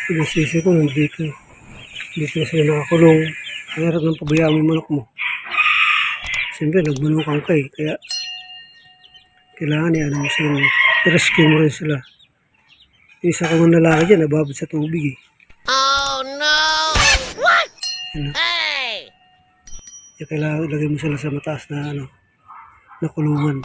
Yung sisi ko nandito. Dito na sila nakakulong. Ang hirap ng pabayaan mo yung manok mo. Siyempre, nagmanukang ka eh. Kaya, kailangan ano mo sila. I-rescue mo rin sila. Yung isa ka mga lalaki dyan, nababad sa tubig eh. Oh no! What? Ano? Hey! Kaya kailangan ilagay mo sila sa mataas na na kulungan.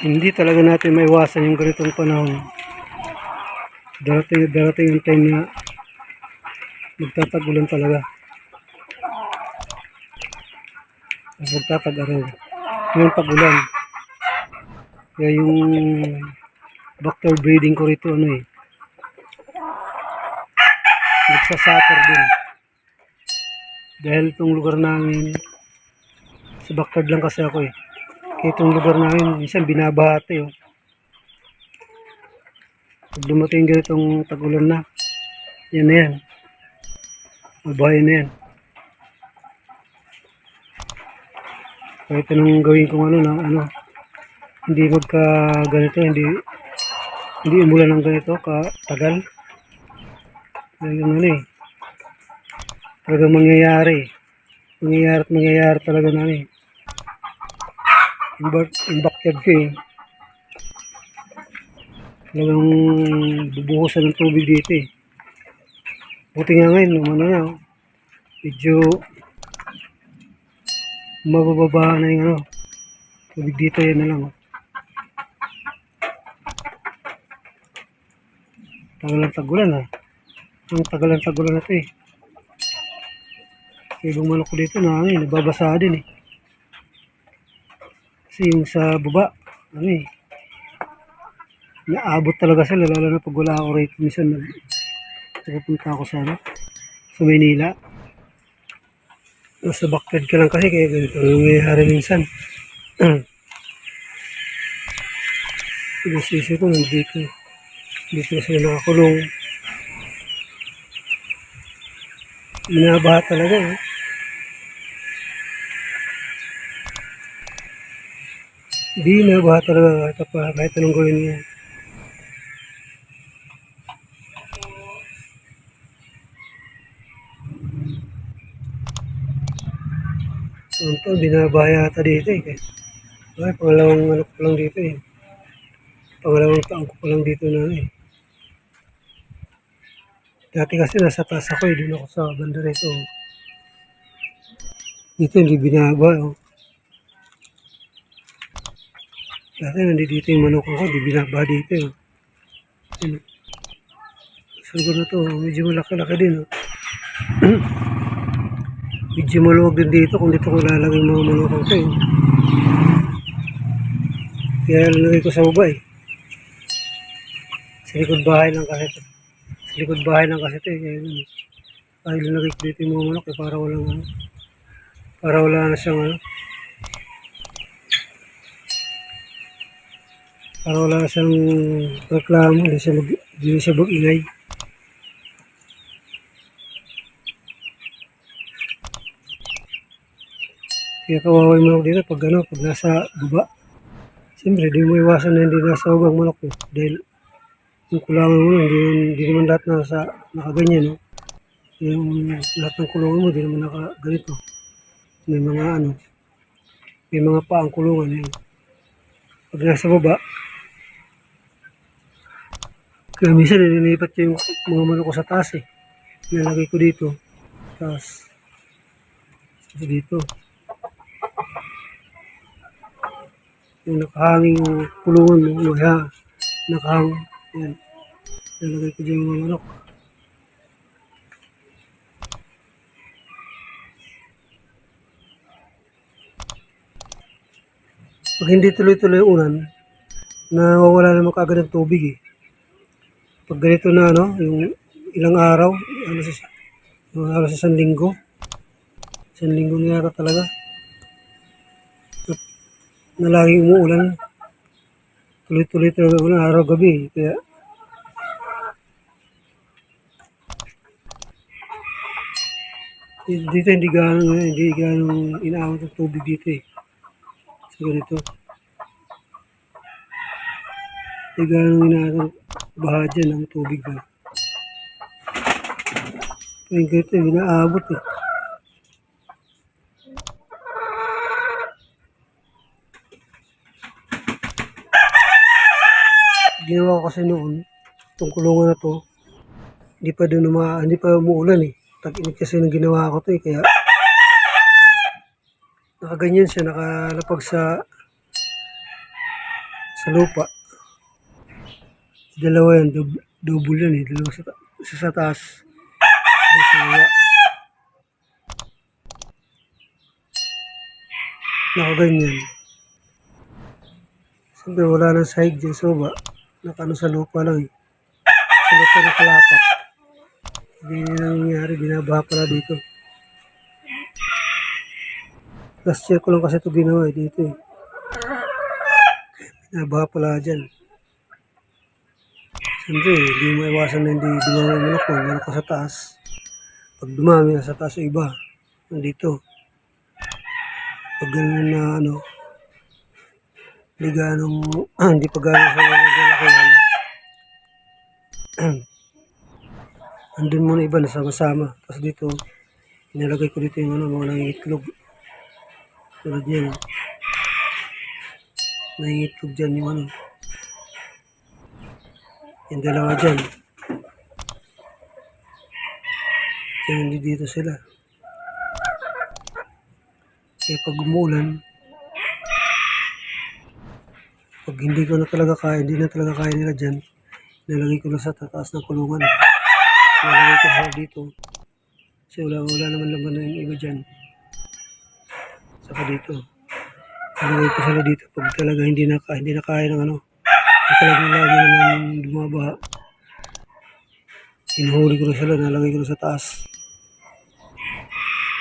Hindi talaga natin maiwasan yung ganitong panahon. Darating yung time na magtatag-ulan talaga. Magtatag-araw. Yung tag-ulan. Kaya yung backyard breeding ko rito nagsasuffer din. Dahil itong lugar namin, sa backyard lang kasi ako eh. Kaya itong lugar namin, minsan binabahati oh. Pag dumating ganitong tag-ulan na, yan na yan. Mabahay na yan. Kahit anong gawin kong hindi magka ganito, hindi umulan ng ganito katagal. Talagang talagang mangyayari talaga yung backyard ko eh. Talagang bubuhusan ng tubig dito eh. Buti nga ngayon, medyo mabababa na yung tubig dito, yan na lang oh. Tagalang tagulan ah. Ang tagalang tagulan na ito eh. Kaya ibang manok ko dito nababasa din eh. Kasi yung sa baba, naabot talaga sila, lalo na pag wala ako rito. Minsan nagpunta ako sa Maynila. Nasa backyard ka lang kasi, kaya ganito nangyayari minsan. Yung sisi ko nandito. Dito na sila nakakulong. Binabaha talaga eh. Binabaha talaga kahit anong gawin niya. Ito, binabaha yata dito eh. Ay, pangalawang anak ko lang dito eh. Pangalawang taon ko pa lang dito eh. Dati kasi nasa taas ako eh. Doon ako sa banda rito. Dito hindi binabaha oh. Dati nandito yung manok ako, di binabaha dito eh. Sa lugar na to, medyo malaki-laki din oh. Medyo maluwag din dito kung dito ko ilalagay yung mga manok ko eh. Kaya lalagay ko sa baba eh. Sa likod bahay lang kasi ito. Sa likod bahay lang kasi ito eh. Kaya lalagay ko dito yung mga manok eh, para wala na siyang para wala siyang reklamo, hindi siya mag-ingay. Kaya kawawa yung manok dito pag nasa baba. Siyempre, di mo iwasan na hindi nasa baba ang manok eh. Dahil yung kulangan mo, hindi naman lahat nakaganyan no. Yung lahat ng kulungan mo, di naman nakaganito. May mga paang kulungan yun. Pag nasa baba, kaya minsan nililipat yung mga manok ko sa taas eh. Nalagay ko dito. Tapos, dito. Yung nakahanging kulungan mo, nakahang. Yan. Nalagay ko dyan yung mga manok. Pag hindi tuloy-tuloy ulan, nawawala naman kaagad ng tubig eh. Pag ganito na yung ilang araw, halos sa 1 linggo. 1 linggo na yata talaga. Na laging umuulan. Tuloy-tuloy talaga ulan, araw-gabi. Kaya Dito hindi gaano inaawat ng tubig dito eh. Sa ganito. Hindi gaano inaawat ng baha dyan ng tubig ba. Yung ganito, inaabot eh. Ginawa ko kasi noon, itong kulungan na to, hindi pa umuulan eh. Tag-init kasi nung ginawa ko to eh, kaya nakaganyan siya, nakalapag sa lupa. Dalawa yan, double yan eh, dalawa sa taas, isa sa baba. Nakaganyan. Siyempre wala nang sahig dyan sa baba, nakano sa lupa lang eh. Sa lupa nakalapak. Hindi na nangyayari, binabaha pala dito. Last year ko lang kasi ito ginawa eh, dito eh. Binabaha pala dyan. Siyempre, hindi mo iwasan na hindi dumami ang manok ko. Manok ko sa taas. Pag dumami na sa taas yung iba, nandito. Pag gano'n na hindi ganong, hindi pa gano'n sa nagalakihan. Andun muna iba, nasama-sama. Tapos dito, inilagay ko dito yung mga nangingitlog. Tulad yan. Nangingitlog dyan yung yung dalawa dyan. Kaya dito sila. Kaya pag umuulan, pag hindi na talaga kaya nila dyan, nalagay ko na sa taas ng kulungan. Nalagay ko sa dito. Kasi wala naman laman na yung iba dyan. Saka dito. Nalagay ko sila dito pag talaga hindi na kaya ng talagang lagi na lang dumabaha. Hinuhuli ko na sila, nalagay ko na sa taas.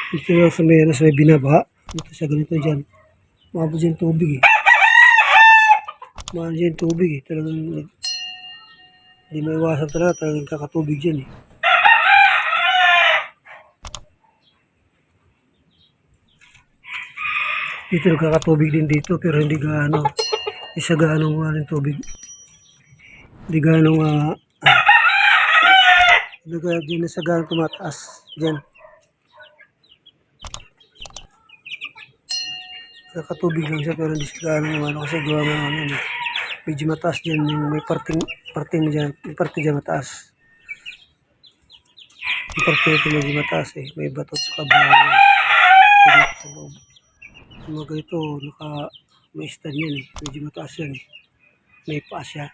Dito lang sa may binabaha. Dito sa ganito dyan. Maabot dyan tubig eh. Maabot dyan tubig eh. Talagang hindi maiwasan talagang kakatubig dyan eh. Dito nagkakatubig din dito pero hindi gaano. Isa gaano ng tubig. Hindi gaano hindi na sa gaano tumataas dyan. Nakatubig lang siya pero hindi siya gaano kasi gawa ng medyo mataas dyan yung may parting dyan, yung parte dyan mataas. Yung parte ito medyo mataas eh, may bato at saka bahay. Dito sa loob. Yung mga ito, may stand yan eh, medyo mataas yan eh. May paa siya.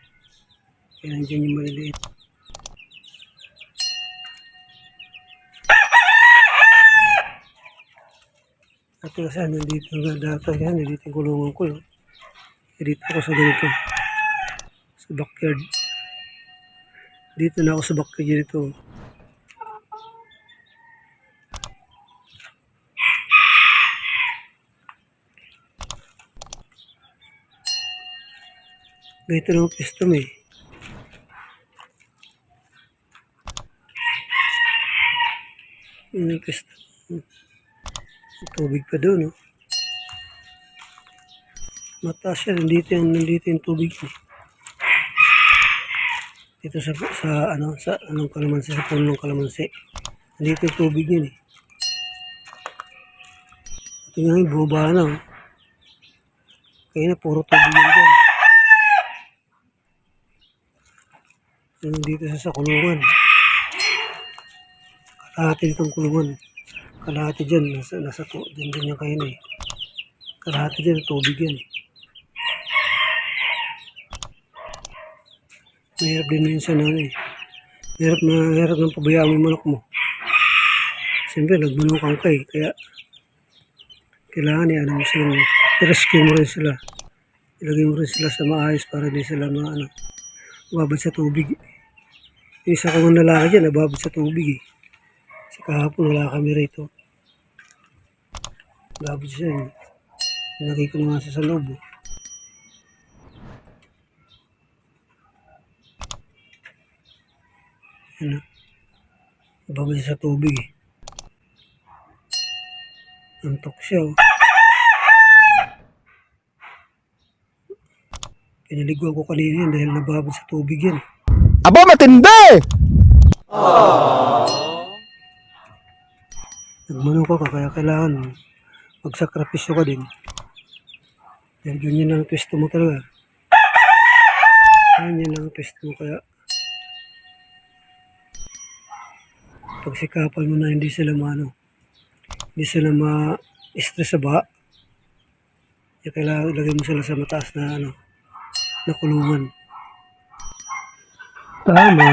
Kaya nandiyan yung maliliit. Dati kasi nandito yung kulungan ko yun. Dito ako sa ganito. Sa backyard. Dito na ako sa backyard dito. Ganito lang ang pistom eh. Yung pistom. Tubig pa doon, no? Mataas yan. Nandito yung tubig eh. Dito sa anong kalamansi, sa puno ng kalamansi. Nandito yung tubig yan eh. Ito nga yung buba na, oh. Kaya na puro tubig yan dyan. Nandito sa kulungan. Kalahati itong kulungan. Kalahati dyan, dyan yung kain eh. Kalahati dyan, tubig yan eh. Mahirap din minsan eh. Mahirap ng pabayaan mo yung manok mo. Siyempre, nagbunukan ka eh. Kaya, kailangan mo sila. I-rescue mo rin sila. Ilagay mo rin sila sa maayos para di sila mababad sa tubig. Yung isa ko ng lalaki dyan, nababad sa tubig eh. Kasi kahapon wala kami rito. Nababad siya eh. Nilagay ko naman siya sa loob eh. Nababad siya sa tubig eh. Antok siya. Oh. Pinaliguan ko kanina yan dahil nababad sa tubig yan. Aba, matindi! Nagmano ka kaya kailangan magsakripisyo ka din. Dahil ganyan lang ang pwesto mo talaga. Ganyan lang ang pwesto mo kaya pagsikapan mo na hindi sila hindi sila ma-stress sa baha. Kaya kailangan ilagay mo sila sa mataas na na kulungan. Tama.